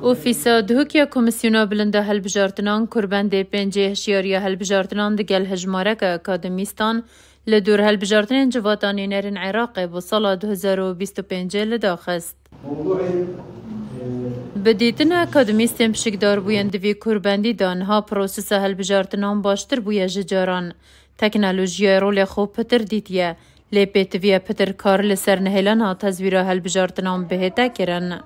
اوفیسا دهوکیا کمیسیونا بلنده هلبجارتنان کربنده پنجه هشیاریا هلبجارتنان دگل هجمارک اکادمیستان لدور هلبجارتنان جواتانی نرین عراق با سال 2025 لداخست. بدیتن اکادمیستیم پشکدار بوین دوی کربندی دانها پروسس هلبجارتنان باشتر بویا ججاران. تکنولوژی رول خوب پتر دیتیه. لیپت ویا پتر کار لسر نهیلان ها تزویر هلبجارتنان بهتا کرن.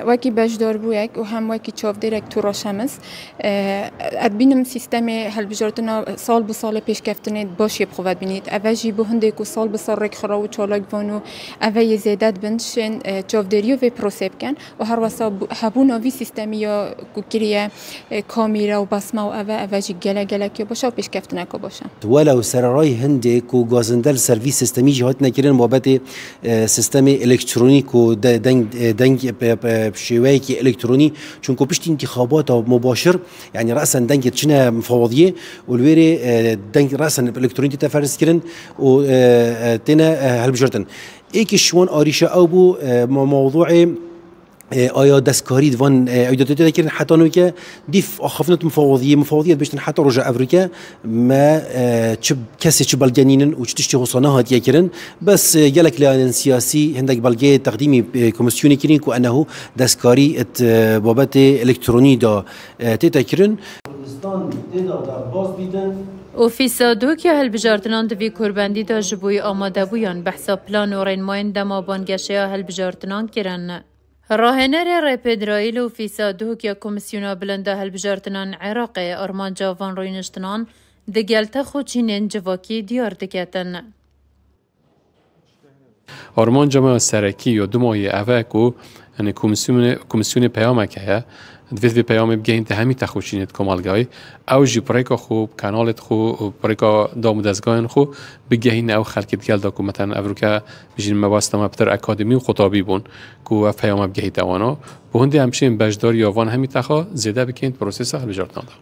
وکی بجدار بویک و هم وکی چاف دیرک تو راشمز ادبینم سیستم هلبجارتنا سال به سال پیش کفتنه باشی بخواد بینید اوجی به هنده کو سال به سال رک خرا و چالاک وانو اوی زیادت بندشن چاف دیریو و پروسیب کن و هر واسه هبونا وی سیستمی یا کوکریه کامیرا و بسمه و اوجی گله که باشه پیش کفتنه کو باشه. ولو سرای هنده کو گازندل سرویس سیستمی جهات نکردن بابت سیستم الکترونیک و دنگ بشويه الكتروني چون كوبشت انتخابات مباشر يعني راسا دنگ تشنا مفوضيه والويري دنگ راسا الكتروني تفرز كرن و تنا هلبجرتن ايك شوان اريشه او بو موضوع آیا دستکاری دوان ایجاد کردن حتی نوکه دیف آخفنت مفوضیه بشتن حتی رجع افریقا ما چه کسی چه بلجنینن و چه تشتی حصانه هاتیه کردن بس جلک لان سیاسی هندک بلجه تقدیمی کمیسیونی کردن که انه دستکاری ات بابت الکترونی دا تتکرن. اوفیسا دوکی هلبجارتنان دوی کربندی دا جبوی آماده بویان بحثا پلان و رینماین دما بانگشه هلبجارتنان کرن. راهنر رپیدرائیل و فیسادو که کمیسیونا بلنده هلبجارتنان عراق ارمان جوان روینشتنان دگلت خوچینن جواکی دیار دکتن. ارمان جمع سرکی یا دو ماهی اوه کو یعنی کمیسیون پیامه که دوید پیام بگین ده همی تخوچینت کمالگاهی او جی پریکا خوب کانالت خوب پریکا دامودزگاهن خوب بگین او خلکت گل دا که مثلا افریقا بجین مواست ما بتر اکادمی و خطابی بون که پیام بگین دوانا به هندی همچین بجدار یاوان همی تخا زیاده بکین پروسس هلبجارتنان دا.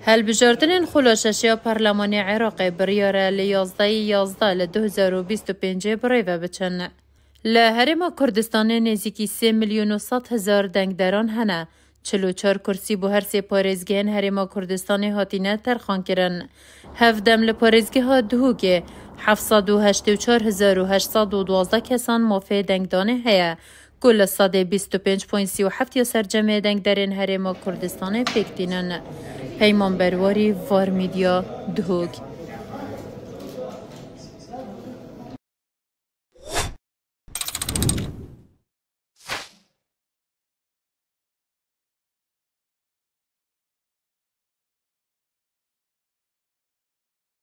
هلبجارتنین خلاششیا پارلمان عراق بریاره ل11 ل 2025 بریوه بچن. لهرما کردستان نزدیکی 3,100,000 دنگداران هنه 44 کرسی بو هر سه پارێزگەیان هەرێما کوردستانی هاتینە تەرخان کرن. هەفدەم لە پارێزگەها دهوگێ 784,812 کەسان مافێ دەنگدانê heye ku li sedê 25.37 sercemê dengderên herêma Kurdistanê pêk dînin. Peyman Berwarî, Var Media, Duhok.